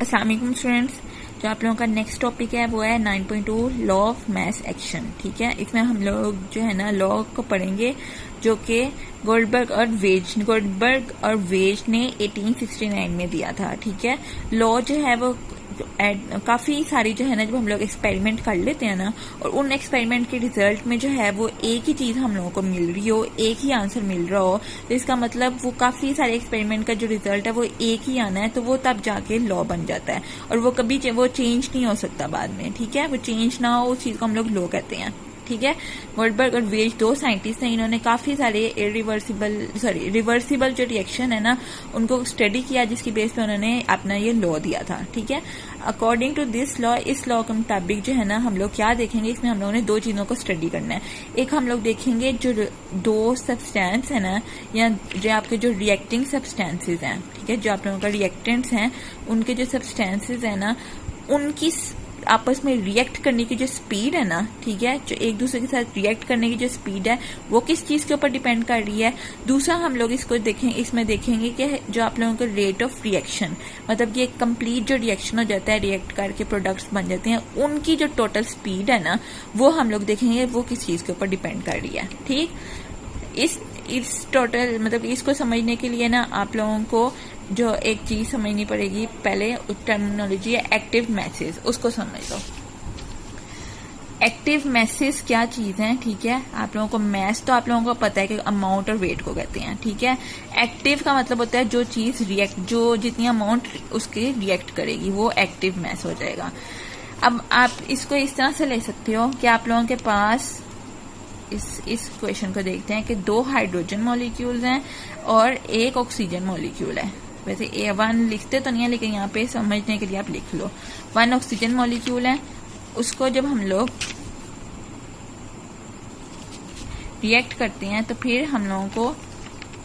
अस्सलाम वालेकुम स्टूडेंट्स। जो आप लोगों का नेक्स्ट टॉपिक है वो है 9.2 लॉ ऑफ मास एक्शन। ठीक है, इसमें हम लोग जो है ना लॉ को पढ़ेंगे जो कि गोल्डबर्ग और वेज ने 1869 में दिया था। ठीक है, लॉ जो है वो काफी सारी जो है ना जब हम लोग एक्सपेरिमेंट कर लेते हैं ना और उन एक्सपेरिमेंट के रिजल्ट में जो है वो एक ही चीज हम लोगों को मिल रही हो, एक ही आंसर मिल रहा हो, तो इसका मतलब वो काफी सारे एक्सपेरिमेंट का जो रिजल्ट है वो एक ही आना है, तो वो तब जाके लॉ बन जाता है और वो कभी वो चेंज नहीं हो सकता बाद में। ठीक है, वो चेंज ना हो उस चीज को हम लोग लॉ कहते हैं। ठीक है, गोल्डबर्ग और वेज दो साइंटिस्ट हैं, इन्होंने काफी सारे रिवर्सिबल जो रिएक्शन है ना उनको स्टडी किया, जिसकी बेस पे उन्होंने अपना ये लॉ दिया था। ठीक है, अकॉर्डिंग टू दिस लॉ, इस लॉ के मुताबिक जो है ना हम लोग क्या देखेंगे, इसमें हम लोगों ने दो चीजों को स्टडी करना है। एक हम लोग देखेंगे जो दो सब्सटेंस है ना या जो आपके जो रिएक्टिंग सब्सटेंसेज हैं, ठीक है, जो आप लोगों का रिएक्टेंट्स हैं उनके जो सब्सटेंसेज है ना उनकी आपस में रिएक्ट करने की जो स्पीड है ना, ठीक है, जो एक दूसरे के साथ रिएक्ट करने की जो स्पीड है वो किस चीज के ऊपर डिपेंड कर रही है। दूसरा हम लोग इसमें देखेंगे कि जो आप लोगों का रेट ऑफ रिएक्शन, मतलब ये कंप्लीट जो रिएक्शन हो जाता है, रिएक्ट करके प्रोडक्ट्स बन जाते हैं, उनकी जो टोटल स्पीड है ना वो हम लोग देखेंगे वो किस चीज के ऊपर डिपेंड कर रही है। ठीक, इस टोटल मतलब इसको समझने के लिए ना आप लोगों को जो एक चीज समझनी पड़ेगी, पहले टर्मिनोलॉजी है एक्टिव मैसेज, उसको समझ लो। एक्टिव मैसेज क्या चीज है, ठीक है, आप लोगों को मैस तो आप लोगों को पता है कि अमाउंट और वेट को कहते हैं। ठीक है, एक्टिव का मतलब होता है जो चीज रिएक्ट, जो जितनी अमाउंट उसके रिएक्ट करेगी वो एक्टिव मैस हो जाएगा। अब आप इसको इस तरह से ले सकते हो कि आप लोगों के पास इस क्वेश्चन को देखते हैं कि दो हाइड्रोजन मॉलिक्यूल्स हैं और एक ऑक्सीजन मॉलिक्यूल है। वैसे A1 लिखते तो नहीं है लेकिन यहाँ पे समझने के लिए आप लिख लो। 1 ऑक्सीजन मॉलिक्यूल है, उसको जब हम लोग रिएक्ट करते हैं तो फिर हम लोगों को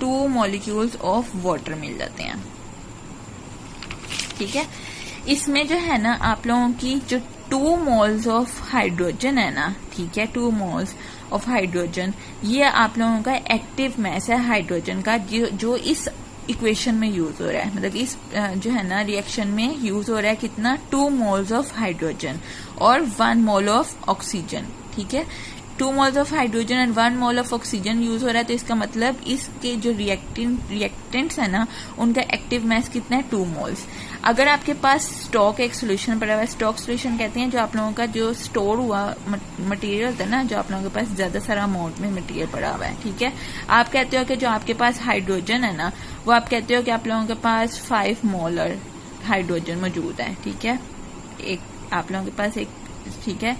2 मॉलिक्यूल्स ऑफ वाटर मिल जाते हैं। ठीक है, इसमें जो है ना आप लोगों की जो 2 मोल्स ऑफ हाइड्रोजन है ना, ठीक है, 2 मोल्स ऑफ हाइड्रोजन, ये आप लोगों का एक्टिव मैस है हाइड्रोजन का, जो इस इक्वेशन में यूज हो रहा है, मतलब इस जो है ना रिएक्शन में यूज हो रहा है कितना, 2 मोल्स ऑफ हाइड्रोजन और 1 मोल ऑफ ऑक्सीजन। ठीक है, 2 moles of hydrogen and 1 mole of oxygen use हो रहा है, तो इसका मतलब इसके जो रिएक्टेंट्स है ना उनका एक्टिव मैस कितना है, 2 मोल्स। अगर आपके पास स्टॉक एक सोल्यूशन पड़ा हुआ है, स्टॉक सोल्यूशन कहते हैं जो आप लोगों का जो स्टोर हुआ मटेरियल होता है ना, जो आप लोगों के पास ज्यादा सारा अमाउंट में मटेरियल पड़ा हुआ है। ठीक है, आप कहते हो कि जो आपके पास हाइड्रोजन है ना वो आप कहते हो कि आप लोगों के पास 5 मोलर हाइड्रोजन मौजूद है। ठीक है, एक आप लोगों के पास एक, ठीक है,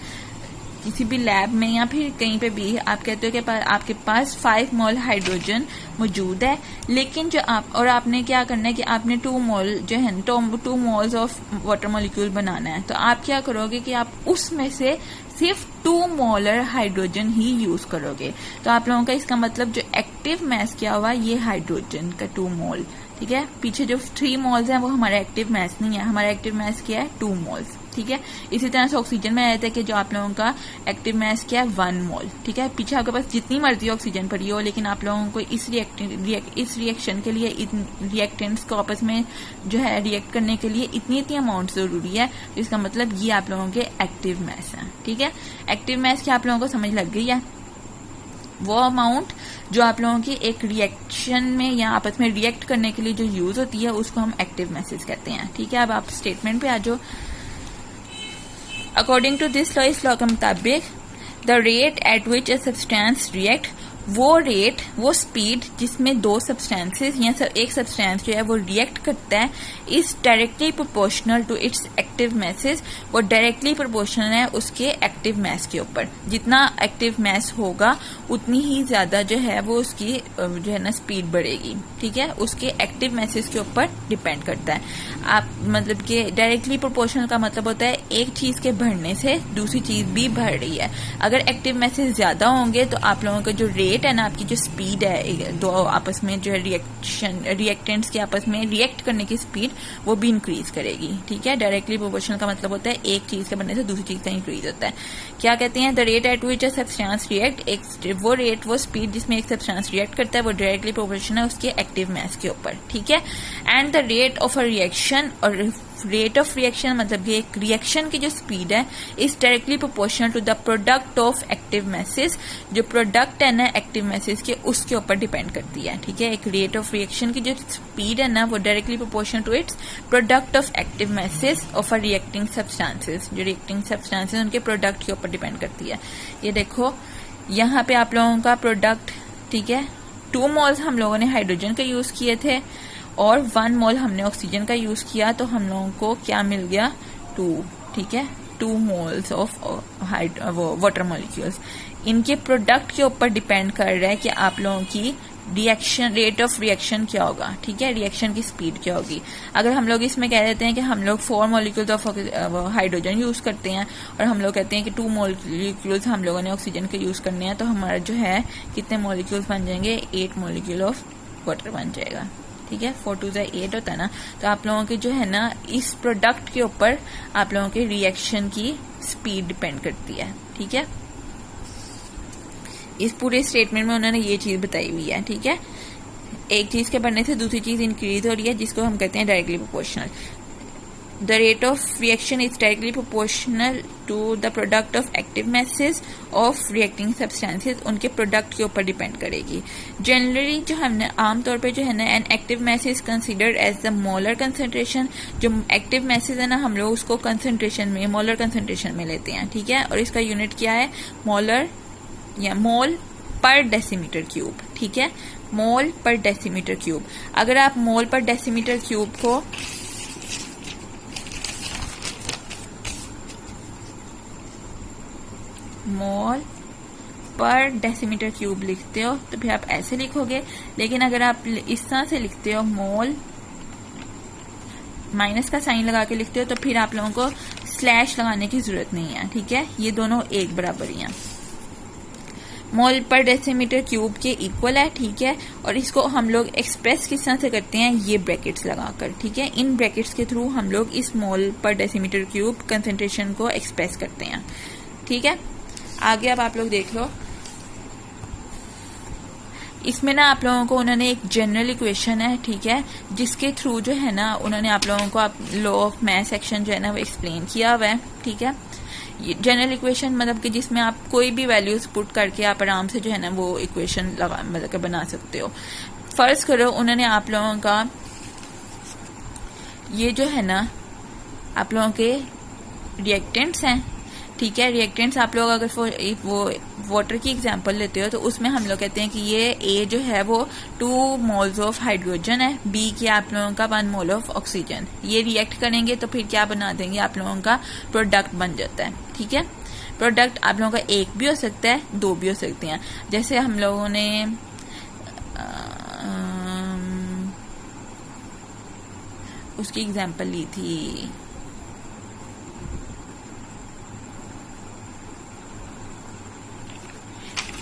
किसी भी लैब में या फिर कहीं पे भी आप कहते हो कि आपके पास 5 मोल हाइड्रोजन मौजूद है, लेकिन जो आपने क्या करना है कि आपने 2 मोल जो है 2 मोल्स ऑफ वाटर मॉलिक्यूल बनाना है, तो आप क्या करोगे कि आप उसमें से सिर्फ 2 मोलर हाइड्रोजन ही यूज करोगे। तो आप लोगों का इसका मतलब जो एक्टिव मैस क्या हुआ, ये हाइड्रोजन का 2 मोल। ठीक है, पीछे जो 3 मोल्स हैं वो हमारा एक्टिव मैस नहीं है, हमारा एक्टिव मैस क्या है, 2 मोल्स। ठीक है, इसी तरह से ऑक्सीजन में आया था कि जो आप लोगों का एक्टिव मैस क्या है, 1 मोल। ठीक है, पीछे आपके पास जितनी मर्जी ऑक्सीजन पड़ी हो, लेकिन आप लोगों को इस रिएक्शन के लिए रिएक्टेंट्स को आपस में जो है रिएक्ट करने के लिए इतनी अमाउंट जरूरी है, तो इसका मतलब ये आप लोगों के एक्टिव मैस है। ठीक है, एक्टिव मैस क्या आप लोगों को समझ लग गई है, वो अमाउंट जो आप लोगों की एक रिएक्शन में या आपस में रिएक्ट करने के लिए जो यूज होती है उसको हम एक्टिव मैसेज कहते हैं। ठीक है, अब आप स्टेटमेंट पे आ जाओ। अकॉर्डिंग टू दिस लॉ, इस लॉ के मुताबिक the rate at which a substance react, वो स्पीड जिसमें 2 सब्सटेंसेस या एक सब्सटेंस जो है वो रिएक्ट करता है, is directly proportional to its active message, वो डायरेक्टली प्रोपोर्शनल है उसके एक्टिव मैस के ऊपर। जितना एक्टिव मैस होगा उतनी ही ज्यादा जो है वो उसकी जो है ना स्पीड बढ़ेगी। ठीक है, उसके एक्टिव मैसेज के ऊपर डिपेंड करता है। आप मतलब कि डायरेक्टली प्रोपोर्शनल का मतलब होता है एक चीज के बढ़ने से दूसरी चीज भी बढ़ रही है। अगर एक्टिव मैसेज ज्यादा होंगे तो आप लोगों का जो रेट है ना, आपकी जो स्पीड है दो आपस में जो है रिएक्टेंट्स के आपस में रिएक्ट करने की स्पीड वो भी इंक्रीज करेगी। ठीक है, डायरेक्टली प्रोपोर्शनल का मतलब होता है एक चीज के बनने से दूसरी चीज का इंक्रीज होता है। क्या कहते हैं, the rate at which a substance react, वो स्पीड जिसमें एक सब्सटेंस रिएक्ट करता है वो डायरेक्टली प्रोपोर्शनल है उसके एक्टिव मैस के ऊपर। ठीक है, and the rate of a reaction और रेट ऑफ रिएक्शन मतलब कि एक रिएक्शन की जो स्पीड है is directly proportional to the product of active message. जो प्रोडक्ट है ना एक्टिव मैसेज के, उसके ऊपर डिपेंड करती है, ठीक है। एक रेट ऑफ रिएक्शन की जो स्पीड है ना वो directly proportional to its product of active message of a reacting substances. जो रिएक्टिंग सब्सटेंसेस उनके प्रोडक्ट के ऊपर डिपेंड करती है। ये देखो यहाँ पे आप लोगों का प्रोडक्ट, ठीक है, 2 मोल्स हम लोगों ने हाइड्रोजन का यूज किए थे और 1 मोल हमने ऑक्सीजन का यूज किया, तो हम लोगों को क्या मिल गया 2, ठीक है, 2 मोल्स ऑफ वाटर मॉलिक्यूल्स। इनके प्रोडक्ट के ऊपर डिपेंड कर रहा है कि आप लोगों की रिएक्शन रेट ऑफ रिएक्शन क्या होगा, ठीक है, रिएक्शन की स्पीड क्या होगी। अगर हम लोग इसमें कह देते हैं कि हम लोग 4 मॉलिक्यूल्स ऑफ हाइड्रोजन यूज करते हैं और हम लोग कहते हैं कि 2 मॉलिक्यूल्स हम लोगों ने ऑक्सीजन के यूज करने हैं, तो हमारा जो है कितने मॉलिक्यूल्स बन जाएंगे, 8 मॉलिक्यूल ऑफ वाटर बन जाएगा, ठीक है। 4 2 8 होता है ना। तो आप लोगों के जो है ना इस प्रोडक्ट के ऊपर आप लोगों के रिएक्शन की स्पीड डिपेंड करती है, ठीक है। इस पूरे स्टेटमेंट में उन्होंने ये चीज बताई हुई है, ठीक है। एक चीज के बढ़ने से दूसरी चीज इंक्रीज हो रही है, जिसको हम कहते हैं directly proportional. The rate of reaction is directly proportional to the product of active message of reacting substances. उनके प्रोडक्ट के ऊपर डिपेंड करेगी। जनरली जो हमने आमतौर पे जो है ना an active message considered as the molar concentration. जो एक्टिव मैसेज है ना हम लोग उसको कंसेंट्रेशन में, मोलर कंसेंट्रेशन में लेते हैं, ठीक है। और इसका यूनिट क्या है, मोलर या मोल पर डेसीमीटर क्यूब, ठीक है, मोल पर डेसीमीटर क्यूब। अगर आप मोल पर डेसीमीटर क्यूब को मोल पर डेसीमीटर क्यूब लिखते हो तो फिर आप ऐसे लिखोगे, लेकिन अगर आप इस तरह से लिखते हो मोल माइनस का साइन लगा के लिखते हो तो फिर आप लोगों को स्लैश लगाने की जरूरत नहीं है, ठीक है। ये दोनों एक बराबर ही हैं, मोल पर डेसीमीटर क्यूब के इक्वल है, ठीक है। और इसको हम लोग एक्सप्रेस किस तरह से करते हैं, ये ब्रैकेट्स लगाकर, ठीक है। इन ब्रैकेट्स के थ्रू हम लोग इस मोल पर डेसीमीटर क्यूब कंसेंट्रेशन को एक्सप्रेस करते हैं, ठीक है। आगे अब आप लोग देख लो, इसमें ना आप लोगों को उन्होंने एक जनरल इक्वेशन है, ठीक है, जिसके थ्रू जो है ना उन्होंने आप लोगों को लॉ ऑफ मास एक्शन जो है ना वो एक्सप्लेन किया हुआ है, ठीक है। जनरल इक्वेशन मतलब कि जिसमें आप कोई भी वैल्यूज पुट करके आप आराम से जो है ना वो इक्वेशन लगा मतलब कि बना सकते हो। फर्ज करो उन्होंने आप लोगों का ये जो है ना आप लोगों के रिएक्टेंट्स हैं, ठीक है। रिएक्टेंट्स आप लोग अगर वो वाटर की एग्जांपल लेते हो तो उसमें हम लोग कहते हैं कि ये ए जो है वो 2 मोल्स ऑफ हाइड्रोजन है, बी की आप लोगों का 1 मोल ऑफ ऑक्सीजन। ये रिएक्ट करेंगे तो फिर क्या बना देंगे, आप लोगों का प्रोडक्ट बन जाता है, ठीक है। प्रोडक्ट आप लोगों का एक भी हो सकता है, 2 भी हो सकते हैं। जैसे हम लोगों ने उसकी एग्जांपल ली थी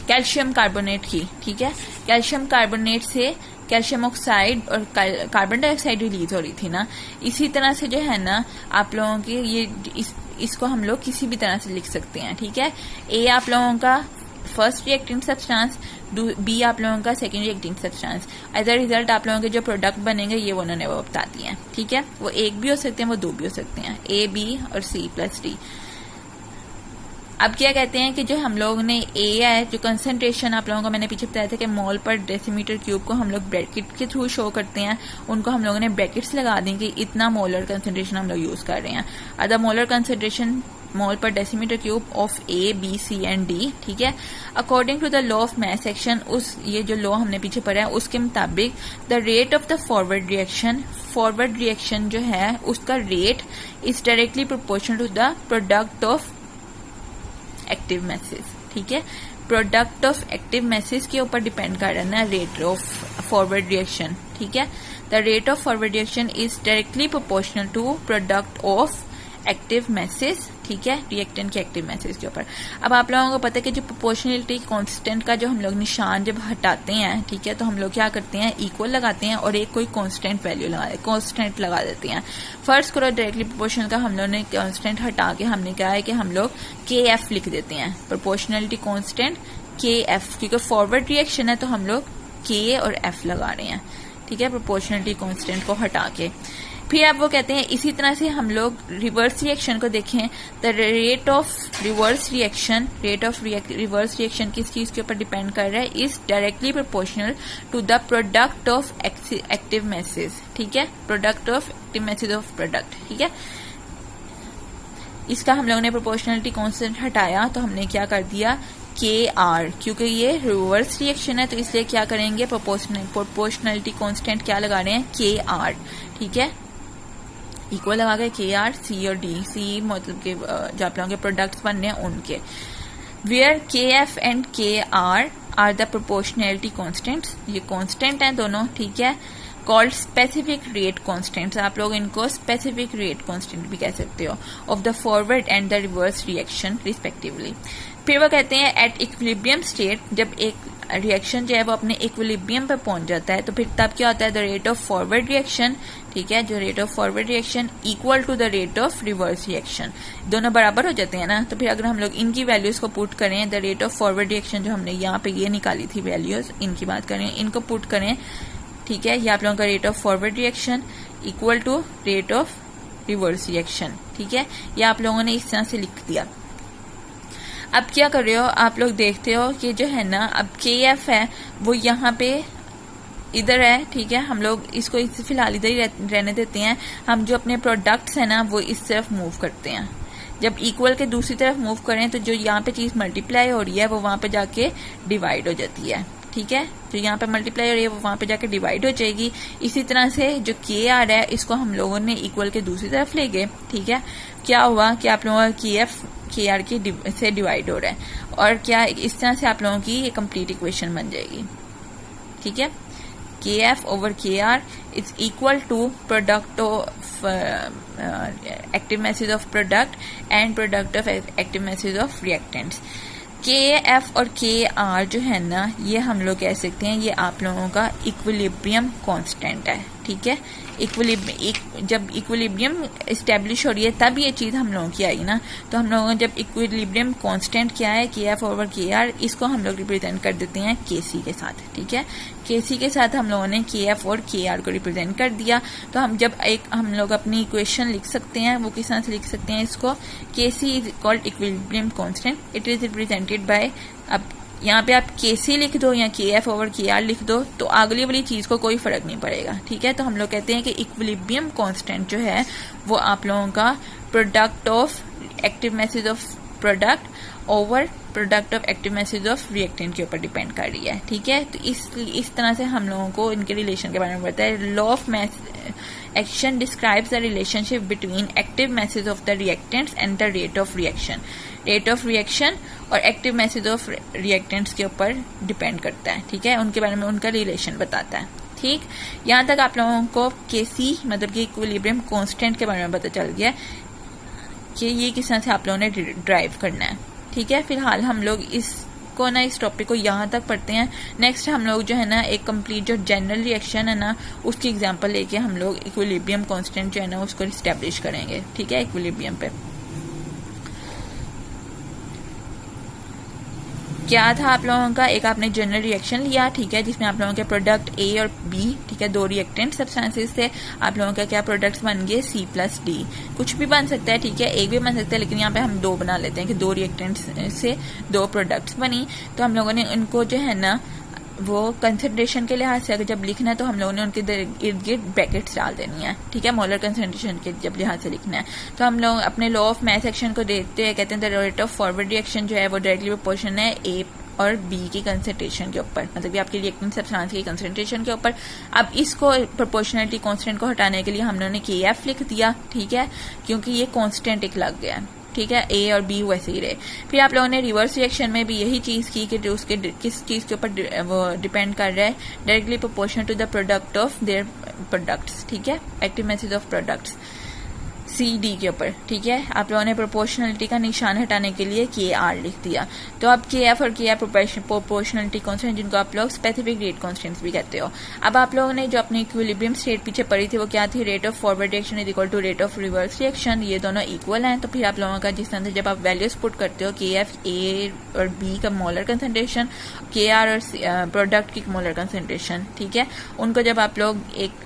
कैल्शियम कार्बोनेट की, ठीक है। कैल्शियम कार्बोनेट से कैल्शियम ऑक्साइड और कार्बन डाइऑक्साइड रिलीज हो रही थी ना। इसी तरह से जो है ना आप लोगों के ये इसको हम लोग किसी भी तरह से लिख सकते हैं, ठीक है। ए आप लोगों का फर्स्ट रिएक्टिंग सब्सटेंस, बी आप लोगों का second reacting substance. As a result आप लोगों के जो प्रोडक्ट बनेंगे ये उन्होंने वो बता दिए हैं, ठीक है। वो एक भी हो सकते हैं, वो 2 भी हो सकते हैं, ए बी और सी प्लस डी। अब क्या कहते हैं कि जो हम लोग ने ए है, जो कंसंट्रेशन आप लोगों को मैंने पीछे बताया था कि मोल पर डेसीमीटर क्यूब को हम लोग ब्रैकेट के थ्रू शो करते हैं, उनको हम लोगों ने ब्रैकेट्स लगा दें कि इतना मोलर कंसंट्रेशन हम लोग यूज कर रहे हैं। Other molar concentration mole per decimetre cube of A B C and D, ठीक है। According to the law of mass action, उस ये जो लॉ हमने पीछे पढ़ा है उसके मुताबिक the rate of the forward reaction जो है उसका rate is directly proportional to the product of active message, ठीक है। प्रोडक्ट ऑफ एक्टिव मैसेज के ऊपर डिपेंड कर रहा है रेट ऑफ फॉरवर्ड रिएक्शन, ठीक है। The rate of forward reaction is directly proportional to product of active message, ठीक है, रिएक्टेंट के एक्टिव मैसेज के ऊपर। अब आप लोगों को पता है कि जो प्रोपोर्शनलिटी कांस्टेंट का जो हम लोग निशान जब हटाते हैं, ठीक है, तो हम लोग क्या करते हैं, इक्वल लगाते हैं और एक कोई कांस्टेंट वैल्यू कांस्टेंट लगा देते हैं। फर्स्ट करो डायरेक्टली प्रोपोर्शनल का हम लोग ने कांस्टेंट हटा के हमने कहा है कि हम लोग KF लिख देते हैं, प्रोपोर्शनलिटी कांस्टेंट KF, क्योंकि फॉरवर्ड रिएक्शन है तो हम लोग K और F लगा रहे हैं, ठीक है, प्रोपोर्शनलिटी कांस्टेंट को हटा के। फिर आप वो कहते हैं इसी तरह से हम लोग रिवर्स रिएक्शन को देखें, the rate of reverse reaction, rate of reverse reaction किस चीज के ऊपर डिपेंड कर रहा है, is directly proportional to the product of active message, ठीक है, product of active message of product, ठीक है। इसका हम लोगों ने प्रोपोर्शनलिटी कांस्टेंट हटाया तो हमने क्या कर दिया KR, क्योंकि ये रिवर्स रिएक्शन है तो इसलिए क्या करेंगे प्रोपोर्शनलिटी कांस्टेंट क्या लगा रहे हैं KR, ठीक है, इक्वल लगा गए KR C और D, C मतलब के जो आप लोगों के प्रोडक्ट्स बन रहे हैं उनके, where KF and KR are the proportionality constants, ये कांस्टेंट हैं दोनों, ठीक है, कॉल्ड स्पेसिफिक रेट कांस्टेंट्स, आप लोग इनको स्पेसिफिक रेट कांस्टेंट भी कह सकते हो, of the forward and the reverse reaction respectively. फिर वो कहते हैं एट इक्विलिब्रियम स्टेट, जब एक रिएक्शन जो है वो अपने इक्विलिब्रियम पे पहुंच जाता है तो फिर तब क्या होता है, the rate of forward reaction, ठीक है, जो rate of forward reaction equal to the rate of reverse reaction, दोनों बराबर हो जाते हैं ना। तो फिर अगर हम लोग इनकी वैल्यूज को पुट करें, the rate of forward reaction जो हमने यहाँ पे ये निकाली थी वैल्यूज, इनकी बात करें, इनको पुट करें, ठीक है, ये आप लोगों का rate of forward reaction equal to rate of reverse reaction, ठीक है, ये आप लोगों ने इस तरह से लिख दिया। अब क्या कर रहे हो आप लोग, देखते हो कि जो है ना अब KF है वो यहाँ पे इधर है, ठीक है, हम लोग इसको फिलहाल इधर ही रहने देते हैं, हम जो अपने प्रोडक्ट्स है ना वो इस तरफ मूव करते हैं, जब इक्वल के दूसरी तरफ मूव करें तो जो यहाँ पे चीज मल्टीप्लाई हो रही है वो वहां पे जाके डिवाइड हो जाती है, ठीक है, जो यहाँ पे मल्टीप्लाई हो रही है वो वहां पे जाके डिवाइड हो जाएगी। इसी तरह से जो KR है इसको हम लोगों ने इक्वल के दूसरी तरफ ले गए, ठीक है, क्या हुआ कि आप लोगों का KF KR की से डिवाइड हो रहा है और क्या इस तरह से आप लोगों की ये कंप्लीट इक्वेशन बन जाएगी, ठीक है, KF over KR is equal to product of active message of product and product of active message of reactants. KF और KR जो है ना ये हम लोग कह सकते हैं ये आप लोगों का इक्विलिब्रियम कांस्टेंट है, ठीक है, जब इक्विलिब्रियम एस्टेब्लिश हो रही है तब ये चीज हम लोगों की आई ना, तो हम लोगों जब इक्विलिब्रियम कांस्टेंट क्या है KF ओवर KR, इसको हम लोग रिप्रेजेंट कर देते हैं KC के साथ, ठीक है, KC के साथ हम लोगों ने KF और KR को रिप्रेजेंट कर दिया। तो हम जब हम लोग अपनी इक्वेशन लिख सकते हैं वो किस तरह से लिख सकते हैं इसको, KC is called equilibrium constant, it is represented by, अब यहाँ पे आप KC लिख दो या KF ओवर KR लिख दो तो अगली वाली चीज को कोई फर्क नहीं पड़ेगा, ठीक है। तो हम लोग कहते हैं कि इक्विलिब्रियम कांस्टेंट जो है वो आप लोगों का product of active message of product over product of active message of reactant के ऊपर डिपेंड कर रही है, ठीक है। तो इस तरह से हम लोगों को इनके रिलेशन के बारे में पता है। Law of action describes the relationship between active message of the reactants and the rate of reaction, rate of reaction और एक्टिव मैसेज ऑफ रिएक्टेंट्स के ऊपर डिपेंड करता है, ठीक है, उनके बारे में उनका रिलेशन बताता है, ठीक। यहाँ तक आप लोगों को KC मतलब कि इक्विलिब्रियम कांस्टेंट के बारे में पता चल गया कि ये किस तरह से आप लोगों ने ड्राइव करना है, ठीक है। फिलहाल हम लोग इसको ना इस टॉपिक को यहाँ तक पढ़ते हैं। नेक्स्ट हम लोग जो है ना एक कंप्लीट जो जनरल रिएक्शन है ना उसकी एग्जांपल लेके हम लोग इक्विलिब्रियम कांस्टेंट जो है ना उसको एस्टेब्लिश करेंगे, ठीक है, इक्विलिब्रियम पे। क्या था आप लोगों का, एक आपने जनरल रिएक्शन लिया, ठीक है, जिसमें आप लोगों के प्रोडक्ट A और B, ठीक है, दो रिएक्टेंट सब्सटेंसेस थे, आप लोगों का क्या प्रोडक्ट्स बन गए C+D, कुछ भी बन सकता है, ठीक है, एक भी बन सकता है, लेकिन यहाँ पे हम दो बना लेते हैं कि दो रिएक्टेंट्स से दो प्रोडक्ट्स बनी। तो हम लोगों ने उनको जो है ना वो कंसंट्रेशन के लिहाज से अगर जब लिखना है तो हम लोगों ने उनके इर्द गिर्द ब्रैकेट्स डाल देनी है, ठीक है, मोलर कंसंट्रेशन के जब लिहाज से लिखना है। तो हम लोग अपने लॉ ऑफ मैथ सेक्शन को देखते हैं, कहते हैं the rate of forward reaction जो है वो डायरेक्टली प्रोपोर्शनल है A और B की कंसंट्रेशन के ऊपर, मतलब कि आपके रिएक्टेंट सब्सटेंस की कंसंट्रेशन के ऊपर। अब इसको प्रोपोर्शनलिटी कांस्टेंट को हटाने के लिए हमने KF लिख दिया, ठीक है, क्योंकि ये कांस्टेंट एक लग गया, ठीक है, A और B वैसे ही रहे। फिर आप लोगों ने रिवर्स रिएक्शन में भी यही चीज की कि उसके किस चीज के ऊपर वो डिपेंड कर रहा है, directly proportional to the product of their products, ठीक है, active message of products. CD के ऊपर, ठीक है। आप लोगों ने प्रोपोर्शनलिटी का निशान हटाने के लिए KR लिख दिया। तो अब KF और KR प्रोपोर्शनलिटी कांस्टेंट, जिनको आप लोग स्पेसिफिक रेट कांस्टेंट्स भी कहते हो। अब आप लोगों ने जो अपनी इक्विलिब्रियम स्टेट पीछे पढ़ी थी वो क्या थी, rate of forward reaction is equal to rate of reverse reaction. ये दोनों इक्वल हैं। तो फिर आप लोगों का जिस तरह से जब आप वैल्यूज पुट करते हो, KF A और B का मोलर कंसंट्रेशन, KR और प्रोडक्ट की मोलर कंसंट्रेशन, ठीक है, उनको जब आप लोग एक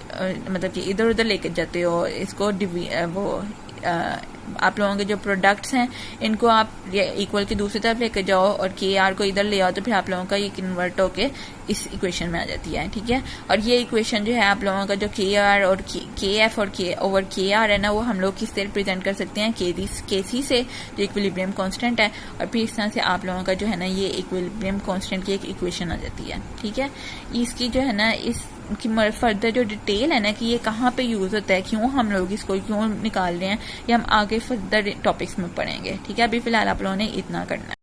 मतलब कि इधर उधर लेकर जाते हो, इसको आप लोगों के जो प्रोडक्ट्स हैं इनको आप इक्वल की दूसरी तरफ लेकर जाओ और KR को इधर ले आओ, तो फिर आप लोगों का ये कन्वर्ट होके इस इक्वेशन में आ जाती है, ठीक है। और ये इक्वेशन जो है आप लोगों का जो KR और KF और ओवर KR है ना, वो हम लोग किससे रिप्रेजेंट कर सकते हैं, KC से, जो इक्विलिब्रियम कांस्टेंट है। और फिर इस तरह से आप लोगों का जो है ना ये इक्विलिब्रियम कांस्टेंट की एक इक्वेशन आ जाती है, ठीक है। इसकी जो है ना इसकी फर्दर जो डिटेल है ना कि ये कहाँ पे यूज होता है, क्यों हम लोग इसको क्यों निकाल रहे हैं, ये हम आगे फर्दर टॉपिक्स में पढ़ेंगे, ठीक है। अभी फिलहाल आप लोगों ने इतना करना है।